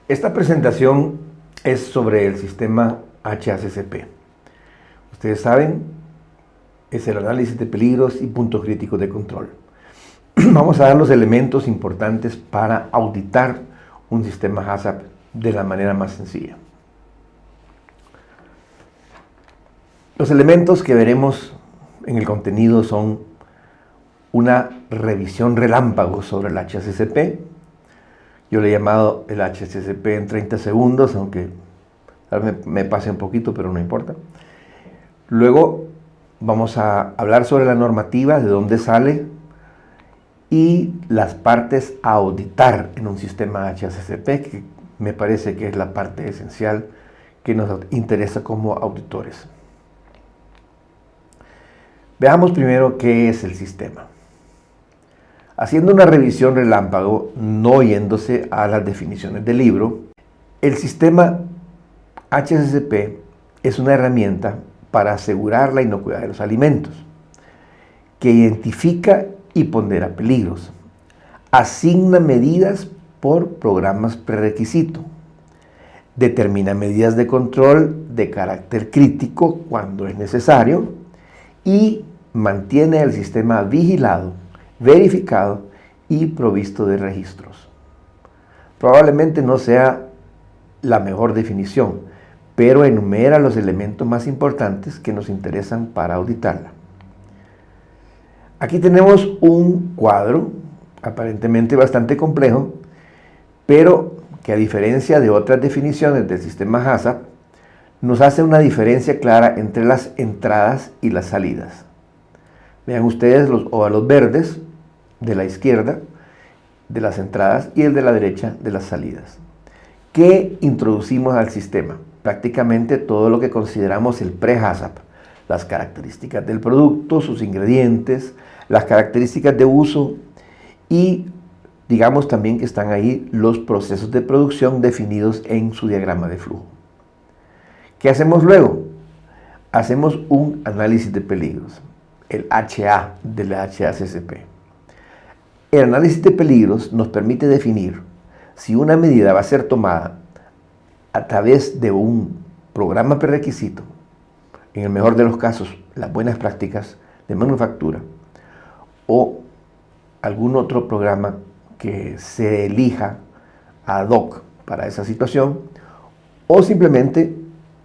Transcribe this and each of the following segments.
Esta presentación es sobre el sistema HACCP. Ustedes saben, es el análisis de peligros y puntos críticos de control. Vamos a dar los elementos importantes para auditar un sistema HACCP de la manera más sencilla. Los elementos que veremos en el contenido son una revisión relámpago sobre el HACCP. Yo le he llamado el HACCP en 30 segundos, aunque me pase un poquito, pero no importa. Luego vamos a hablar sobre la normativa, de dónde sale, y las partes a auditar en un sistema HACCP, que me parece que es la parte esencial que nos interesa como auditores. Veamos primero qué es el sistema. Haciendo una revisión relámpago, no yéndose a las definiciones del libro, el sistema HACCP es una herramienta para asegurar la inocuidad de los alimentos, que identifica y pondera peligros, asigna medidas por programas prerequisito, determina medidas de control de carácter crítico cuando es necesario y mantiene el sistema vigilado, verificado y provisto de registros. Probablemente no sea la mejor definición, pero enumera los elementos más importantes que nos interesan para auditarla. Aquí tenemos un cuadro aparentemente bastante complejo, pero que a diferencia de otras definiciones del sistema HACCP, nos hace una diferencia clara entre las entradas y las salidas. Vean ustedes los óvalos verdes de la izquierda de las entradas y el de la derecha de las salidas. ¿Qué introducimos al sistema? Prácticamente todo lo que consideramos el pre-HACCP, las características del producto, sus ingredientes, las características de uso y digamos también que están ahí los procesos de producción definidos en su diagrama de flujo. ¿Qué hacemos luego? Hacemos un análisis de peligros, el HA del HACCP. El análisis de peligros nos permite definir si una medida va a ser tomada a través de un programa prerequisito, en el mejor de los casos, las buenas prácticas de manufactura, o algún otro programa que se elija ad hoc para esa situación, o simplemente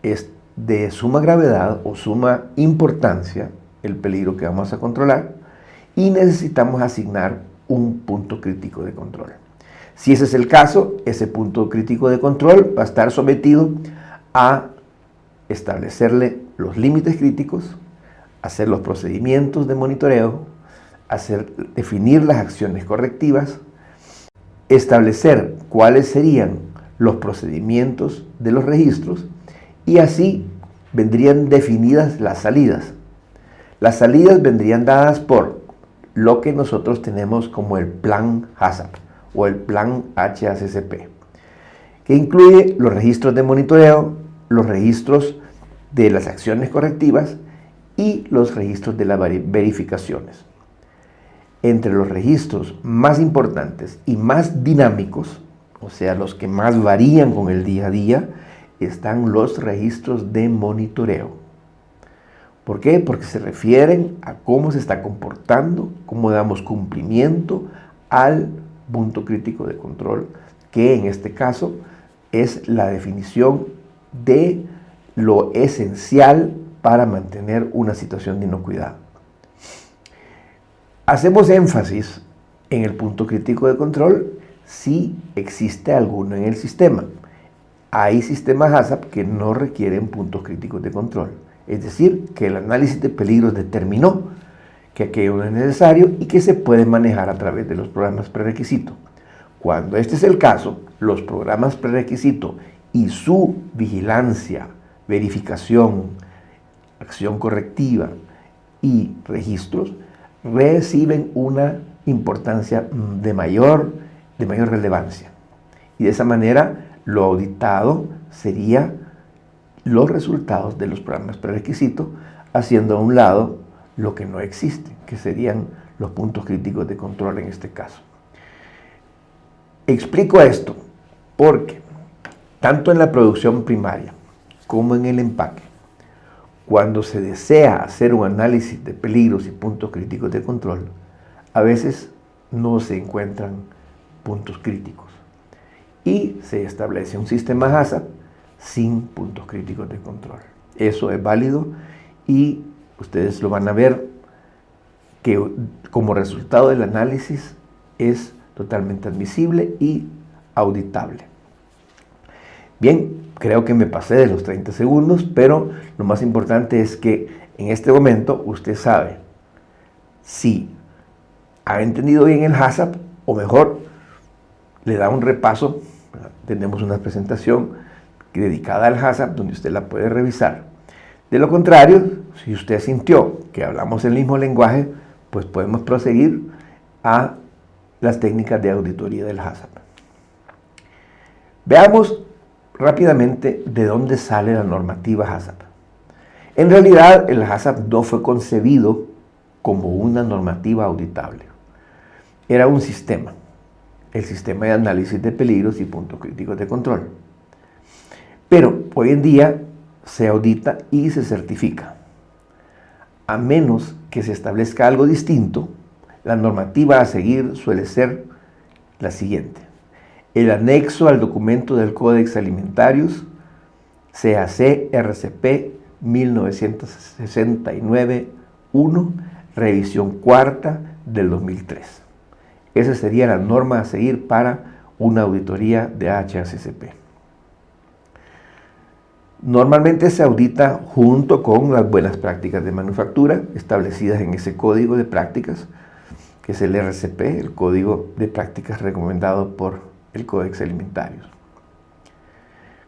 es de suma gravedad o suma importancia el peligro que vamos a controlar y necesitamos asignar un punto crítico de control. Si ese es el caso, ese punto crítico de control va a estar sometido a establecerle los límites críticos, hacer los procedimientos de monitoreo, definir las acciones correctivas, establecer cuáles serían los procedimientos de los registros y así vendrían definidas las salidas. Las salidas vendrían dadas por lo que nosotros tenemos como el plan HACCP o el plan HACCP, que incluye los registros de monitoreo, los registros de las acciones correctivas y los registros de las verificaciones. Entre los registros más importantes y más dinámicos, o sea, los que más varían con el día a día, están los registros de monitoreo. ¿Por qué? Porque se refieren a cómo se está comportando, cómo damos cumplimiento al punto crítico de control, que en este caso es la definición de lo esencial para mantener una situación de inocuidad. Hacemos énfasis en el punto crítico de control si existe alguno en el sistema. Hay sistemas HACCP que no requieren puntos críticos de control, es decir, que el análisis de peligros determinó que aquello no es necesario y que se puede manejar a través de los programas prerequisito. Cuando este es el caso, los programas prerequisito y su vigilancia, verificación, acción correctiva y registros reciben una importancia de mayor relevancia. Y de esa manera lo auditado sería los resultados de los programas prerequisitos, haciendo a un lado lo que no existe, que serían los puntos críticos de control en este caso. Explico esto porque tanto en la producción primaria como en el empaque, cuando se desea hacer un análisis de peligros y puntos críticos de control, a veces no se encuentran puntos críticos y se establece un sistema HACCP sin puntos críticos de control. Eso es válido y ustedes lo van a ver que como resultado del análisis es totalmente admisible y auditable. Bien, creo que me pasé de los 30 segundos, pero lo más importante es que en este momento usted sabe si ha entendido bien el HACCP o mejor le da un repaso. Tenemos una presentación dedicada al HACCP donde usted la puede revisar. De lo contrario, si usted sintió que hablamos el mismo lenguaje, pues podemos proseguir a las técnicas de auditoría del HACCP. Veamos rápidamente de dónde sale la normativa HACCP. En realidad, el HACCP no fue concebido como una normativa auditable. Era un sistema, el sistema de análisis de peligros y puntos críticos de control. Pero hoy en día se audita y se certifica. A menos que se establezca algo distinto, la normativa a seguir suele ser la siguiente. El anexo al documento del Códex Alimentarios, CAC RCP 1969-1, revisión cuarta del 2003. Esa sería la norma a seguir para una auditoría de HACCP. Normalmente se audita junto con las buenas prácticas de manufactura establecidas en ese código de prácticas, que es el RCP, el código de prácticas recomendado por el Códex Alimentarios.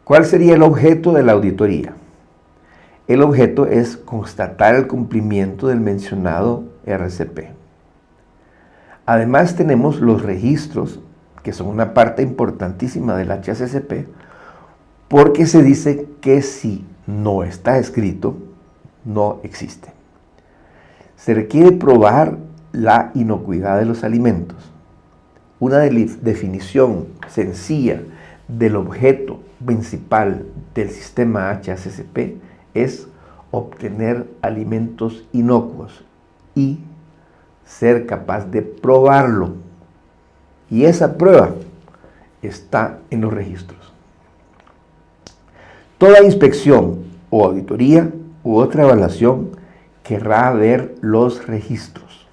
¿Cuál sería el objeto de la auditoría? El objeto es constatar el cumplimiento del mencionado RCP. Además tenemos los registros, que son una parte importantísima del HACCP, porque se dice que si no está escrito, no existe. Se requiere probar la inocuidad de los alimentos. Una definición sencilla del objeto principal del sistema HACCP es obtener alimentos inocuos y ser capaz de probarlo. Y esa prueba está en los registros. Toda inspección o auditoría u otra evaluación querrá ver los registros.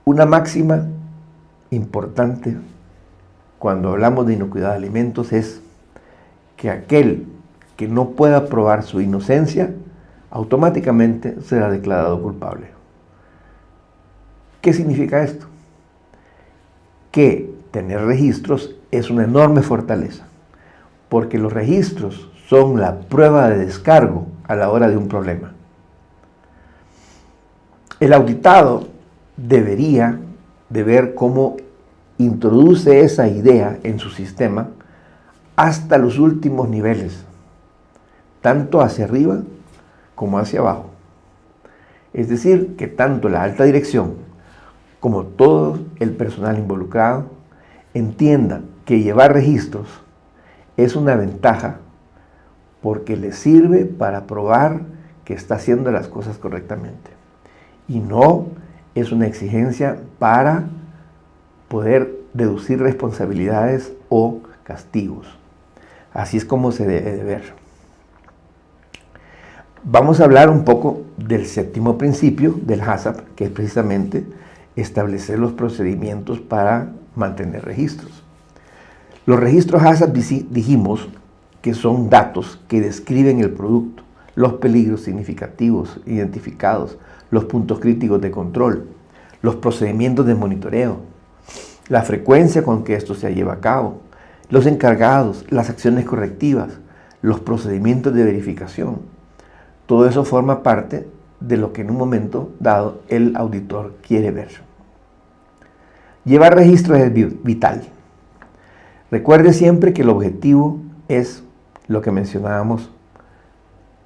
Una máxima importante cuando hablamos de inocuidad de alimentos es que aquel que no pueda probar su inocencia automáticamente será declarado culpable. ¿Qué significa esto? Que tener registros es una enorme fortaleza, porque los registros son la prueba de descargo a la hora de un problema. El auditado debería de ver cómo introduce esa idea en su sistema hasta los últimos niveles, tanto hacia arriba como hacia abajo. Es decir, que tanto la alta dirección como todo el personal involucrado entiendan que llevar registros es una ventaja porque le sirve para probar que está haciendo las cosas correctamente. Y no es una exigencia para poder deducir responsabilidades o castigos. Así es como se debe de ver. Vamos a hablar un poco del séptimo principio del HACCP, que es precisamente establecer los procedimientos para mantener registros. Los registros HACCP dijimos que son datos que describen el producto, los peligros significativos identificados, los puntos críticos de control, los procedimientos de monitoreo, la frecuencia con que esto se lleva a cabo, los encargados, las acciones correctivas, los procedimientos de verificación. Todo eso forma parte de lo que en un momento dado el auditor quiere ver. Llevar registros es vital. Recuerde siempre que el objetivo es lo que mencionábamos,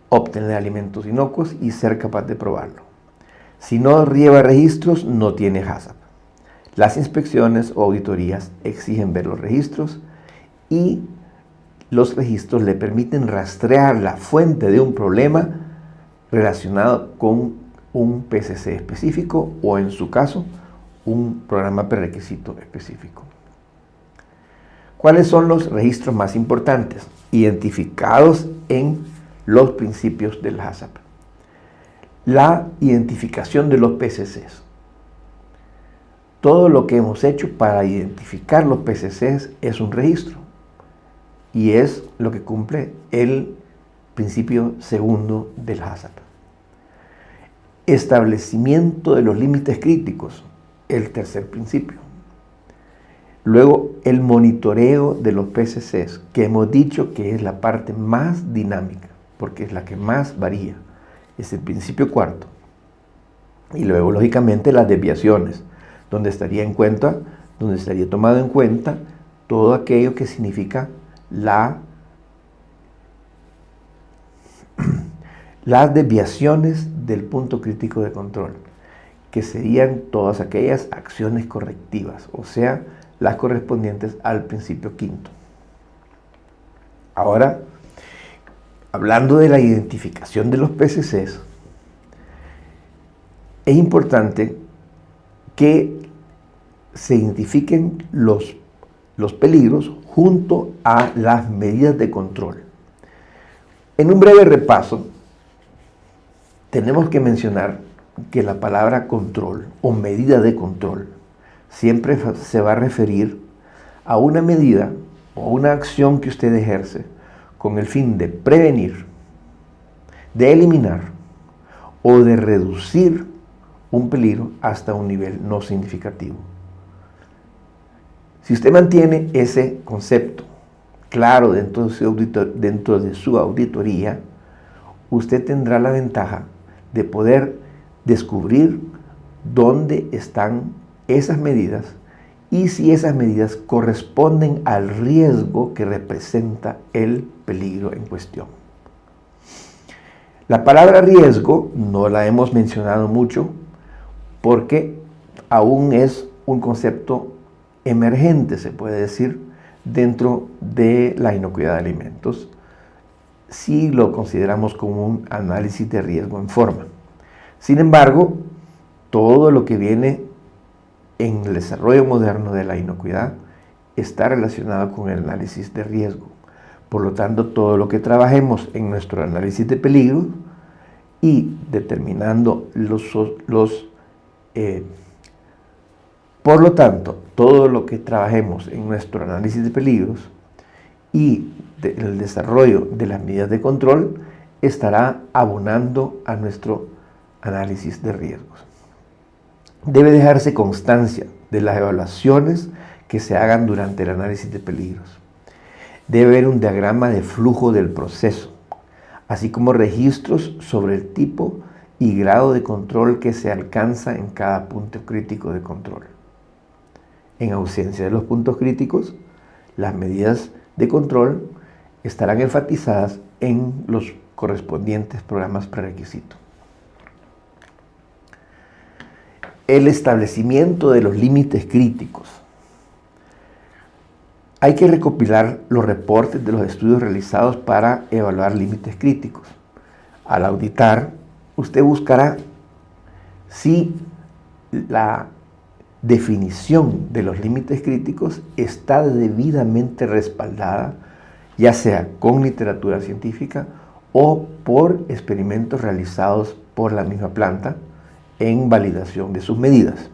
obtener alimentos inocuos y ser capaz de probarlo. Si no lleva registros, no tiene HACCP. Las inspecciones o auditorías exigen ver los registros y los registros le permiten rastrear la fuente de un problema relacionado con un PCC específico o, en su caso, un programa prerequisito específico. ¿Cuáles son los registros más importantes identificados en los principios del HACCP? La identificación de los PCCs. Todo lo que hemos hecho para identificar los PCCs es un registro y es lo que cumple el principio segundo del HACCP. Establecimiento de los límites críticos, el tercer principio. Luego, el monitoreo de los PCCs, que hemos dicho que es la parte más dinámica, porque es la que más varía. Es el principio cuarto. Y luego, lógicamente, las desviaciones, donde estaría tomado en cuenta todo aquello que significa las desviaciones del punto crítico de control, que serían todas aquellas acciones correctivas, o sea, las correspondientes al principio quinto. Ahora, hablando de la identificación de los PCCs, es importante que se identifiquen los peligros junto a las medidas de control. En un breve repaso, tenemos que mencionar que la palabra control o medida de control siempre se va a referir a una medida o una acción que usted ejerce con el fin de prevenir, de eliminar o de reducir un peligro hasta un nivel no significativo. Si usted mantiene ese concepto claro dentro de su auditoría, usted tendrá la ventaja de poder descubrir dónde están esas medidas y si esas medidas corresponden al riesgo que representa el peligro en cuestión. La palabra riesgo no la hemos mencionado mucho porque aún es un concepto emergente, se puede decir, dentro de la inocuidad de alimentos, si lo consideramos como un análisis de riesgo en forma. Sin embargo, todo lo que viene en el desarrollo moderno de la inocuidad está relacionado con el análisis de riesgo. Por lo tanto, todo lo que trabajemos en nuestro análisis de peligro y determinando por lo tanto, todo lo que trabajemos en nuestro análisis de peligros y el desarrollo de las medidas de control estará abonando a nuestro análisis de riesgos. Debe dejarse constancia de las evaluaciones que se hagan durante el análisis de peligros. Debe haber un diagrama de flujo del proceso, así como registros sobre el tipo y grado de control que se alcanza en cada punto crítico de control. En ausencia de los puntos críticos, las medidas de control estarán enfatizadas en los correspondientes programas prerequisitos. El establecimiento de los límites críticos. Hay que recopilar los reportes de los estudios realizados para evaluar límites críticos. Al auditar, usted buscará si la definición de los límites críticos está debidamente respaldada, ya sea con literatura científica o por experimentos realizados por la misma planta en validación de sus medidas.